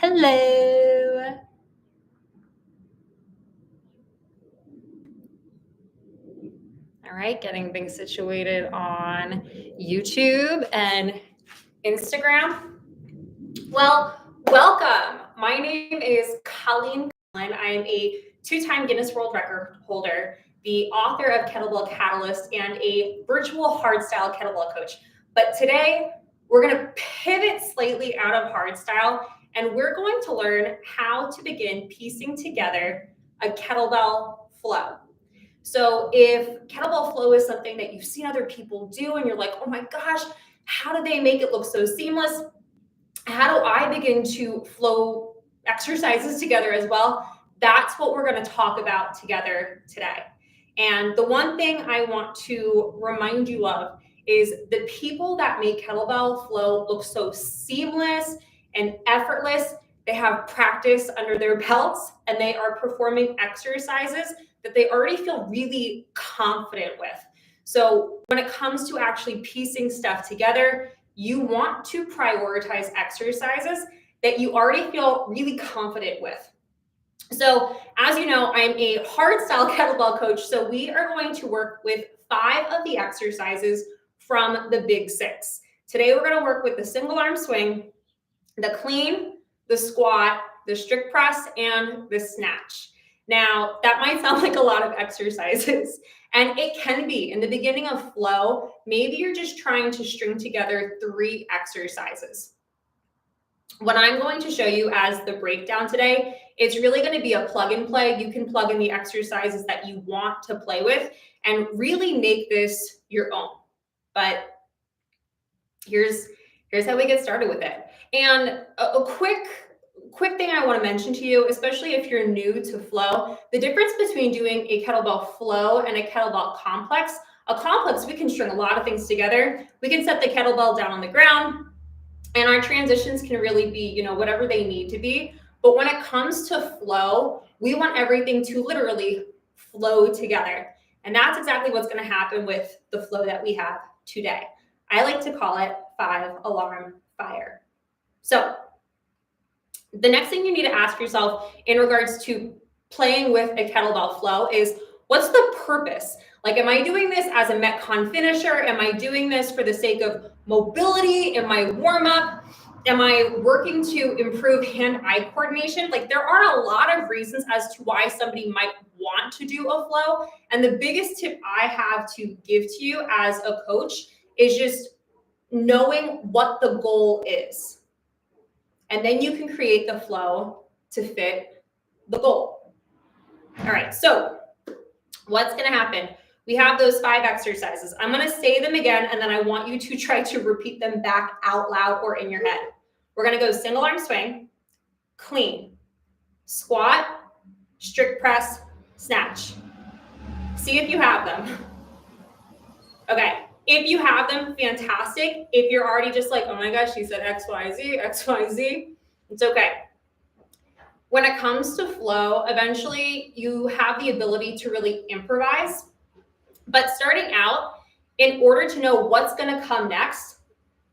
Hello. All right, getting things situated on YouTube and Instagram. Well, welcome. My name is Colleen Conlon. I am a two-time Guinness World Record holder, the author of Kettlebell Catalyst, and a virtual hardstyle kettlebell coach. But today, we're going to pivot slightly out of hardstyle, and we're going to learn how to begin piecing together a kettlebell flow. So if kettlebell flow is something that you've seen other people do and you're like, oh my gosh, how do they make it look so seamless? How do I begin to flow exercises together as well? That's what we're going to talk about together today. And the one thing I want to remind you of is the people that make kettlebell flow look so seamless and effortless. They have practice under their belts and they are performing exercises that they already feel really confident with. So when it comes to actually piecing stuff together, you want to prioritize exercises that you already feel really confident with. So as you know, I'm a hardstyle kettlebell coach. So we are going to work with 5 of the exercises from the big 6. Today, we're going to work with the single arm swing, the clean, the squat, the strict press, and the snatch. Now, that might sound like a lot of exercises, and it can be. In the beginning of flow, maybe you're just trying to string together 3 exercises. What I'm going to show you as the breakdown today, it's really going to be a plug and play. You can plug in the exercises that you want to play with and really make this your own. But here's how we get started with it. And a quick thing I want to mention to you, especially if you're new to flow, the difference between doing a kettlebell flow and a kettlebell complex. A complex, we can string a lot of things together. We can set the kettlebell down on the ground, and our transitions can really be, whatever they need to be. But when it comes to flow, we want everything to literally flow together. And that's exactly what's going to happen with the flow that we have today. I like to call it 5-alarm fire. So the next thing you need to ask yourself in regards to playing with a kettlebell flow is, what's the purpose? Like, am I doing this as a Metcon finisher? Am I doing this for the sake of mobility? Am I warm up? Am I working to improve hand-eye coordination? Like, there are a lot of reasons as to why somebody might want to do a flow. And the biggest tip I have to give to you as a coach is just knowing what the goal is. And then you can create the flow to fit the goal. All right, so what's going to happen? We have those 5 exercises. I'm going to say them again, and then I want you to try to repeat them back out loud or in your head. We're going to go single arm swing, clean, squat, strict press, snatch. See if you have them. Okay, if you have them, fantastic. If you're already just like, oh my gosh, she said X, Y, Z, X, Y, Z, it's okay. When it comes to flow, eventually you have the ability to really improvise. But starting out, in order to know what's going to come next,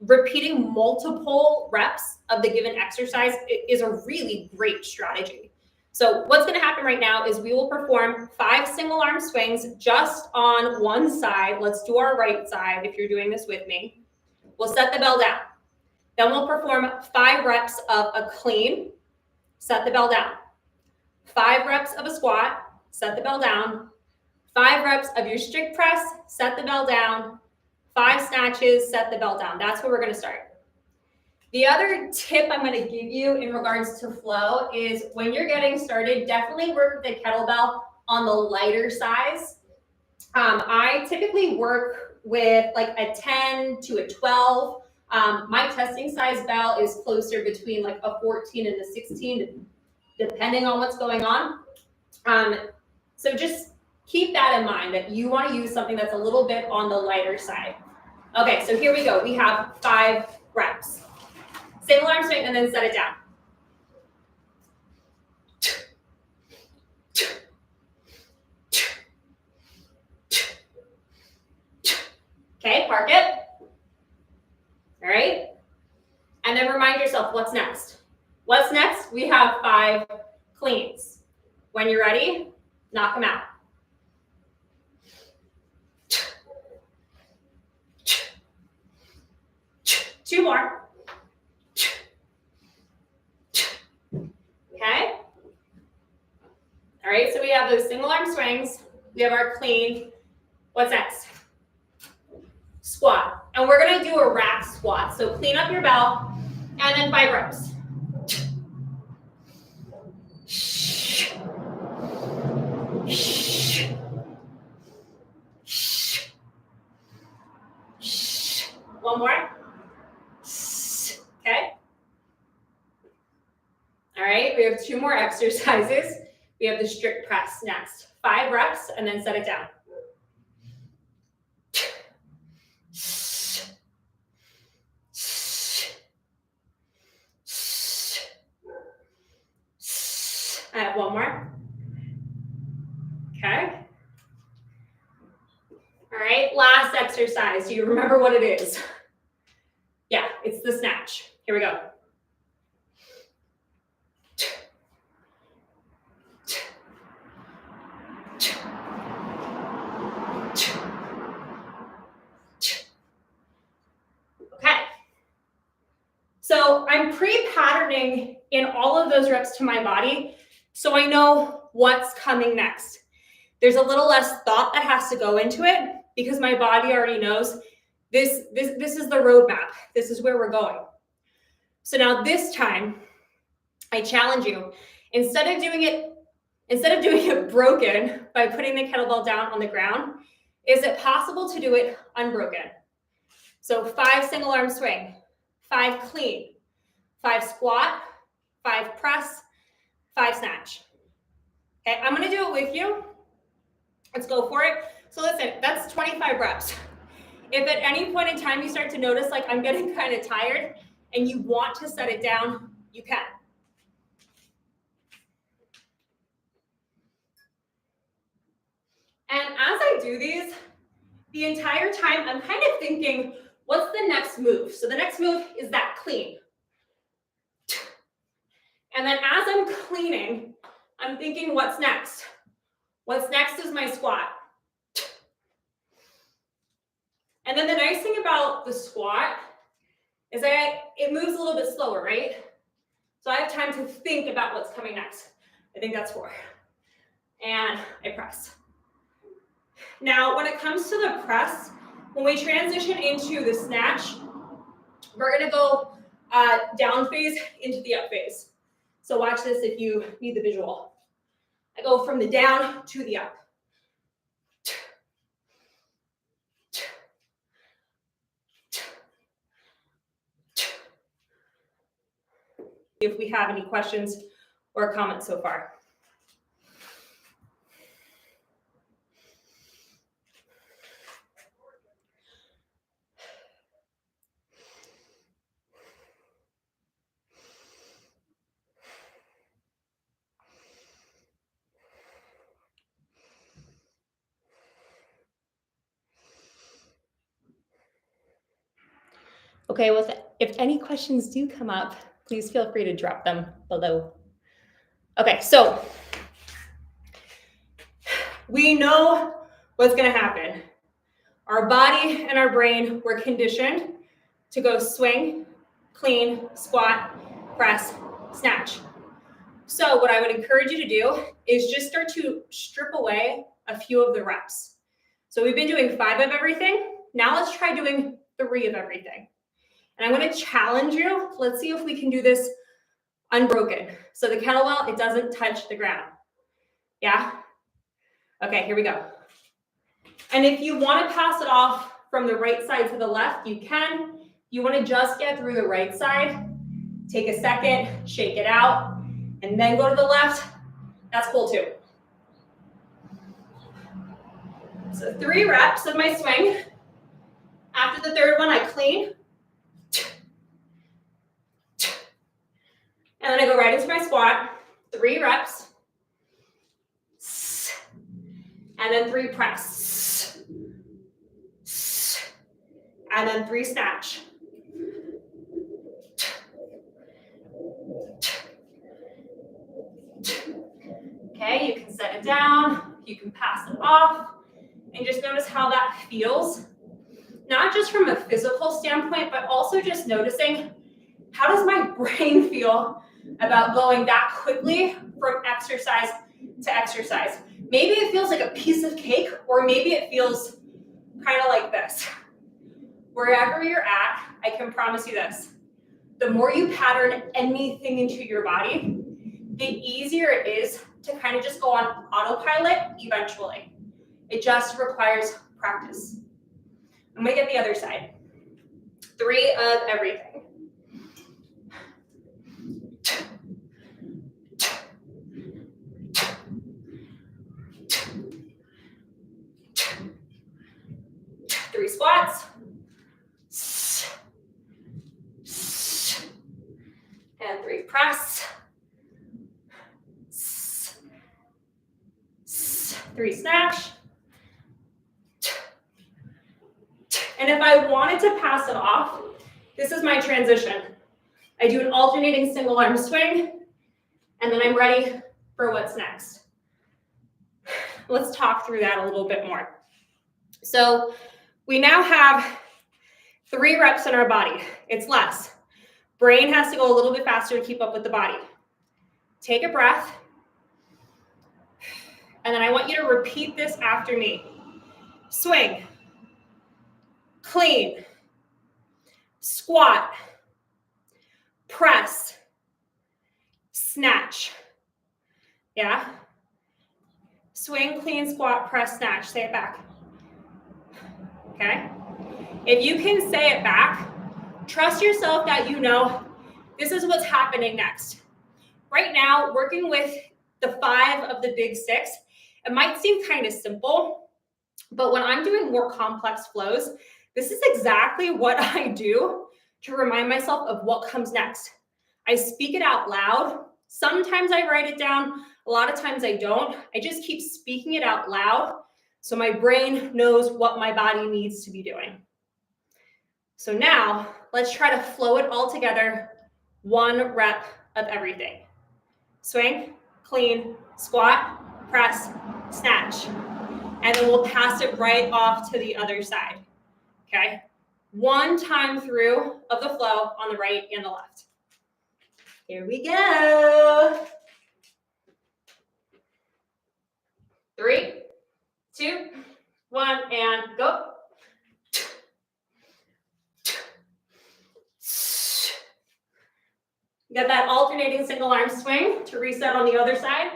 repeating multiple reps of the given exercise is a really great strategy. So what's going to happen right now is we will perform 5 single arm swings just on one side. Let's do our right side if you're doing this with me. We'll set the bell down. Then we'll perform 5 reps of a clean, set the bell down. 5 reps of a squat, set the bell down. 5 reps of your strict press, set the bell down. 5 snatches, set the bell down. That's where we're going to start. The other tip I'm going to give you in regards to flow is when you're getting started, definitely work with the kettlebell on the lighter size. I typically work with like a 10 to a 12. My testing size bell is closer between like a 14 and a 16, depending on what's going on. So just keep that in mind, that you want to use something that's a little bit on the lighter side. Okay, so here we go. We have 5 reps. Single arm swing and then set it down. Okay, park it. All right. And then remind yourself what's next. What's next? We have 5 cleans. When you're ready, knock them out. Two more. Okay. All right, so we have those single arm swings. We have our clean. What's next? Squat. And we're gonna do a rack squat. So clean up your bell and then 5 reps. One more. Okay. All right, we have 2 more exercises. We have the strict press next. 5 reps and then set it down. I have 1 more. Okay. All right, last exercise. Do you remember what it is? Yeah, it's the snatch. Here we go. Okay. So I'm pre-patterning in all of those reps to my body so I know what's coming next. There's a little less thought that has to go into it because my body already knows this is the roadmap. This is where we're going. So now this time, I challenge you, instead of doing it broken by putting the kettlebell down on the ground, is it possible to do it unbroken? So 5 single arm swing, 5 clean, 5 squat, 5 press, 5 snatch. Okay, I'm gonna do it with you. Let's go for it. So listen, that's 25 reps. If at any point in time you start to notice like I'm getting kind of tired and you want to set it down, you can. And as I do these, the entire time I'm kind of thinking, what's the next move? So the next move is that clean. And then as I'm cleaning, I'm thinking, what's next? What's next is my squat. And then the nice thing about the squat is that it moves a little bit slower, right? So I have time to think about what's coming next. I think that's 4. And I press. Now, when it comes to the press, when we transition into the snatch, we're gonna go down phase into the up phase. So watch this if you need the visual. I go from the down to the up. If we have any questions or comments so far. Okay, well, if any questions do come up, please feel free to drop them below. Okay, so we know what's gonna happen. Our body and our brain were conditioned to go swing, clean, squat, press, snatch. So what I would encourage you to do is just start to strip away a few of the reps. So we've been doing 5 of everything. Now let's try doing 3 of everything. And I'm going to challenge you. Let's see if we can do this unbroken. So the kettlebell, it doesn't touch the ground. Yeah? Okay, here we go. And if you want to pass it off from the right side to the left, you can. If you want to just get through the right side, take a second, shake it out, and then go to the left. That's cool too. So 3 reps of my swing. After the 3rd one, I clean. And then I go right into my squat, 3 reps, and then 3 press, and then 3 snatch. down. You can pass it off and just notice how that feels. Not just from a physical standpoint, but also just noticing, how does my brain feel about going that quickly from exercise to exercise? Maybe it feels like a piece of cake, or maybe it feels kind of like this. Wherever you're at, I can promise you this. The more you pattern anything into your body, the easier it is to kind of just go on autopilot eventually. It just requires practice. I'm gonna get the other side. 3 of everything. Three squats. And 3 press. 3 snatch. And if I wanted to pass it off, this is my transition. I do an alternating single arm swing, and then I'm ready for what's next. Let's talk through that a little bit more. So we now have 3 reps in our body. It's less. Brain has to go a little bit faster to keep up with the body. Take a breath. And then I want you to repeat this after me. Swing. Clean. Squat. Press. Snatch. Yeah? Swing, clean, squat, press, snatch. Say it back. Okay? If you can say it back, trust yourself that you know this is what's happening next. Right now, working with the 5 of the big 6, it might seem kind of simple, but when I'm doing more complex flows, this is exactly what I do to remind myself of what comes next. I speak it out loud. Sometimes I write it down. A lot of times I don't. I just keep speaking it out loud so my brain knows what my body needs to be doing. So now let's try to flow it all together. 1 rep of everything. Swing, clean, squat, press, snatch. And then we'll pass it right off to the other side. Okay? 1 time through of the flow on the right and the left. Here we go. 3, 2, 1, and go. Get that alternating single arm swing to reset on the other side.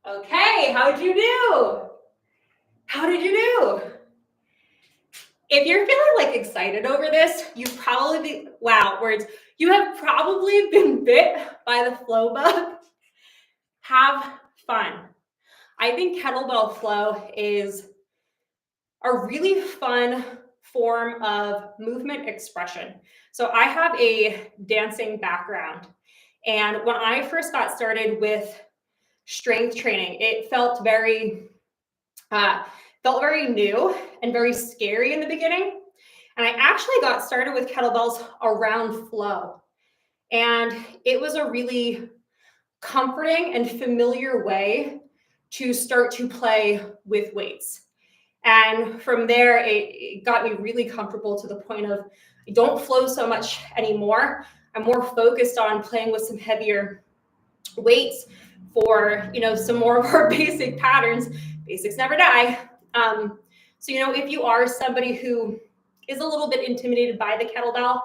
Okay, how'd you do? How did you do? If you're feeling like excited over this, you've probably you have probably been bit by the flow bug. Have fun. I think kettlebell flow is a really fun form of movement expression. So I have a dancing background, and when I first got started with strength training, it felt very new and very scary in the beginning. And I actually got started with kettlebells around flow. And it was a really comforting and familiar way to start to play with weights. And from there, it got me really comfortable to the point of I don't flow so much anymore. I'm more focused on playing with some heavier weights for, some more of our basic patterns. Basics never die. So, if you are somebody who is a little bit intimidated by the kettlebell,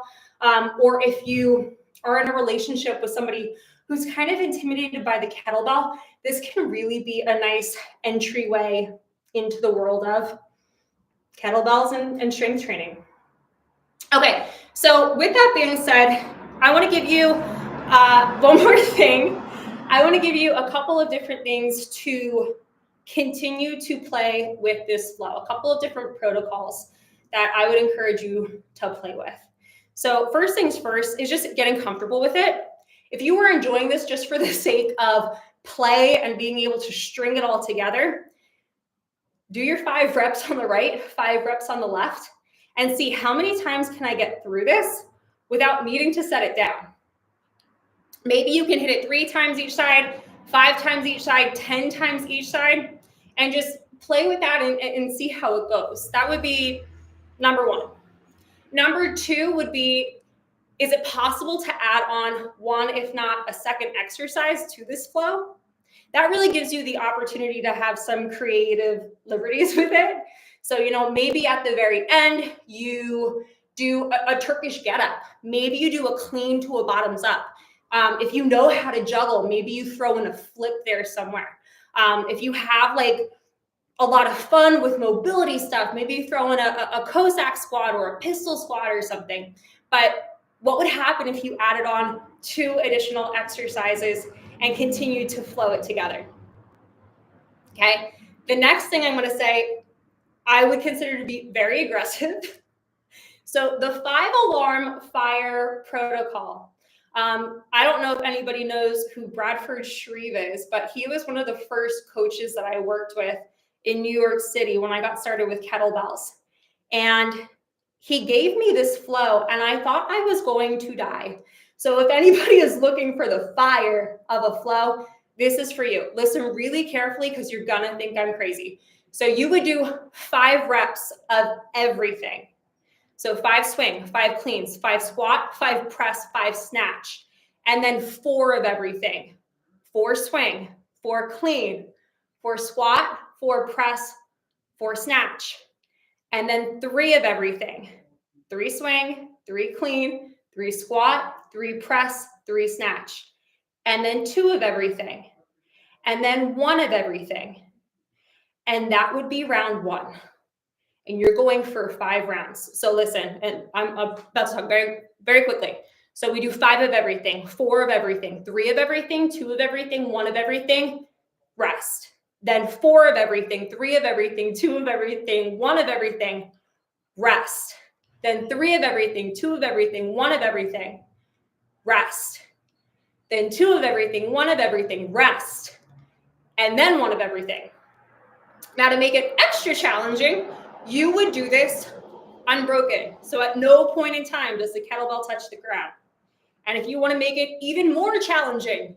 or if you are in a relationship with somebody who's kind of intimidated by the kettlebell, this can really be a nice entryway into the world of kettlebells and strength training. Okay, so with that being said, I want to give you one more thing. I want to give you a couple of different things to continue to play with this flow, a couple of different protocols that I would encourage you to play with. So first things first is just getting comfortable with it. If you were enjoying this just for the sake of play and being able to string it all together, do your 5 reps on the right, 5 reps on the left, and see how many times can I get through this without needing to set it down. Maybe you can hit it 3 times each side, 5 times each side, 10 times each side, and just play with that and see how it goes. That would be number 1. Number 2 would be, is it possible to add on one, if not a second exercise to this flow? That really gives you the opportunity to have some creative liberties with it. So, maybe at the very end, you do a Turkish get up. Maybe you do a clean to a bottoms up. If you know how to juggle, maybe you throw in a flip there somewhere. If you have like a lot of fun with mobility stuff, maybe you throw in a Cossack squat or a pistol squat or something. But what would happen if you added on 2 additional exercises and continue to flow it together? Okay. The next thing I'm going to say, I would consider to be very aggressive. So the 5-alarm fire protocol. I don't know if anybody knows who Bradford Shreve is, but he was one of the first coaches that I worked with in New York City when I got started with kettlebells. And he gave me this flow, and I thought I was going to die. So if anybody is looking for the fire of a flow, this is for you. Listen really carefully because you're going to think I'm crazy. So you would do 5 reps of everything. So 5 swing, 5 cleans, 5 squat, 5 press, 5 snatch, and then 4 of everything. 4 swing, 4 clean, 4 squat, 4 press, 4 snatch, and then 3 of everything. 3 swing, 3 clean, 3 squat, 3 press, 3 snatch, and then 2 of everything, and then 1 of everything. And that would be round 1. And you're going for 5 rounds. So listen, and I'm about to talk very, very quickly. So we do 5 of everything, 4 of everything, 3 of everything, 2 of everything, 1 of everything, rest. Then 4 of everything, 3 of everything, 2 of everything, 1 of everything, rest. Then 3 of everything, 2 of everything, 1 of everything, rest. Then 2 of everything, 1 of everything, rest. And then 1 of everything. Now to make it extra challenging, you would do this unbroken. So at no point in time does the kettlebell touch the ground. And if you want to make it even more challenging,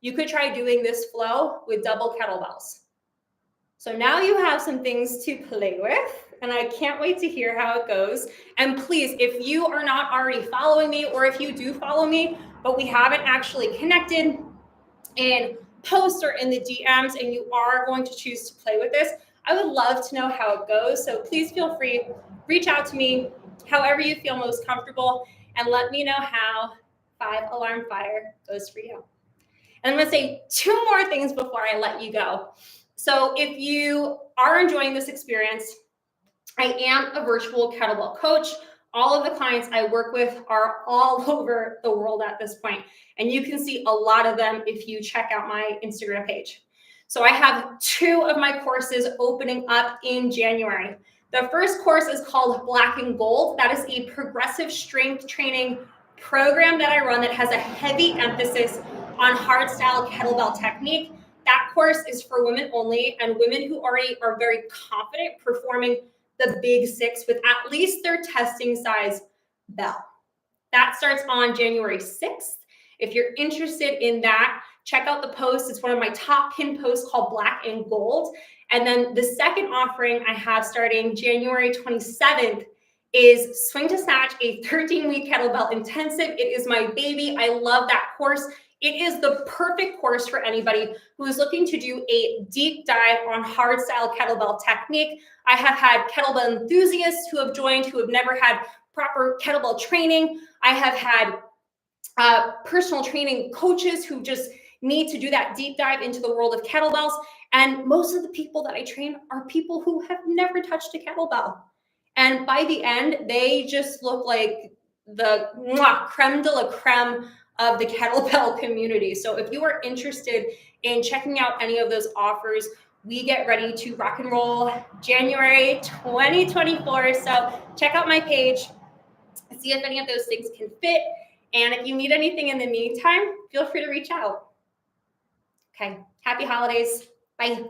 you could try doing this flow with double kettlebells. So now you have some things to play with, and I can't wait to hear how it goes. And please, if you are not already following me, or if you do follow me, but we haven't actually connected in posts or in the DMs, and you are going to choose to play with this, I would love to know how it goes. So please feel free, reach out to me however you feel most comfortable, and let me know how 5-alarm fire goes for you. And I'm going to say 2 more things before I let you go. So if you are enjoying this experience, I am a virtual kettlebell coach. All of the clients I work with are all over the world at this point, and you can see a lot of them if you check out my Instagram page. So I have 2 of my courses opening up in January. The first course is called Black and Gold. That is a progressive strength training program that I run that has a heavy emphasis on hardstyle kettlebell technique. That course is for women only, and women who already are very confident performing the big 6 with at least their testing size bell. That starts on January 6th. If you're interested in that, check out the post. It's one of my top pinned posts called Black and Gold. And then the second offering I have starting January 27th is Swing to Snatch, a 13-week kettlebell intensive. It is my baby. I love that course. It is the perfect course for anybody who is looking to do a deep dive on hardstyle kettlebell technique. I have had kettlebell enthusiasts who have joined who have never had proper kettlebell training. I have had personal training coaches who just need to do that deep dive into the world of kettlebells. And most of the people that I train are people who have never touched a kettlebell. And by the end, they just look like the creme de la creme of the kettlebell community. So if you are interested in checking out any of those offers, we get ready to rock and roll January 2024. So check out my page and see if any of those things can fit. And if you need anything in the meantime, feel free to reach out. Okay, happy holidays. Bye.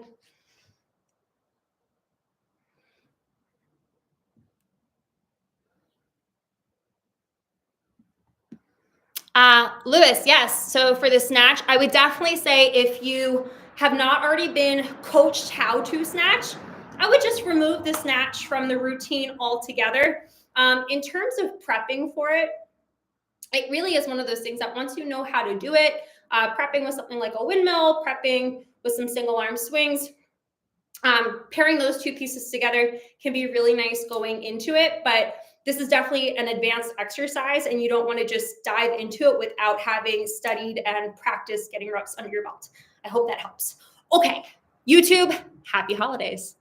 Lewis, yes. So for the snatch, I would definitely say if you have not already been coached how to snatch, I would just remove the snatch from the routine altogether. In terms of prepping for it, it really is one of those things that once you know how to do it, prepping with something like a windmill, prepping with some single arm swings, pairing those two pieces together can be really nice going into it. But this is definitely an advanced exercise, and you don't want to just dive into it without having studied and practiced getting reps under your belt. I hope that helps. Okay, YouTube, happy holidays.